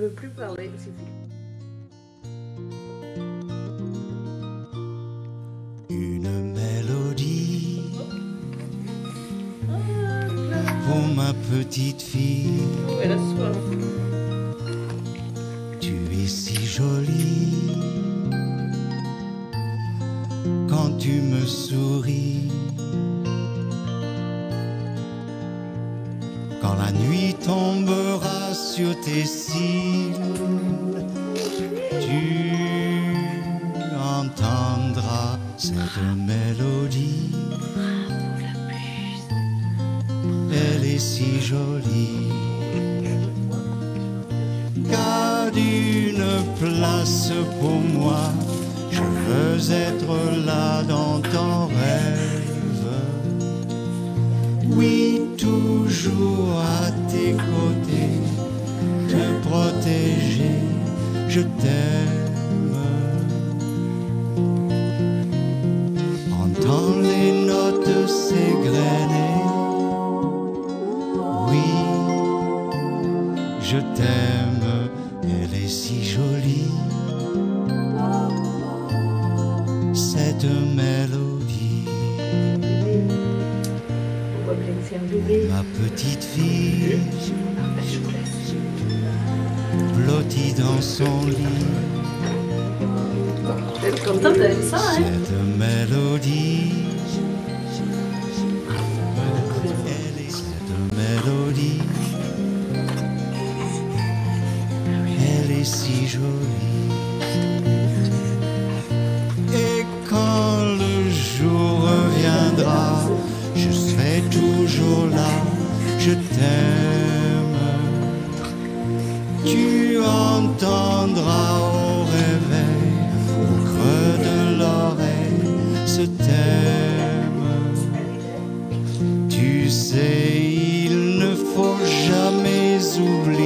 veux plus parler, c'est fini. Une mélodie pour ma petite fille. Elle a soif. Tu es si jolie quand tu me souris. Quand la nuit tombera sur tes cils, tu entendras cette mélodie. Elle est si jolie. Garde une place pour moi, je veux être là dans ton rêve. Oui, toujours à tes côtés, te protéger, je t'aime. Entends les notes s'égrener. Oui, je t'aime, elle est si jolie, cette mélodie. Ma petite fille, blottie dans son lit, Elle est contente avec ça, hein? cette mélodie, cette mélodie, elle est si jolie. Et quand le jour reviendra, je serai toujours là, je t'aime. Tu entendras au réveil, au creux de l'oreille, ce thème. Tu sais, il ne faut jamais oublier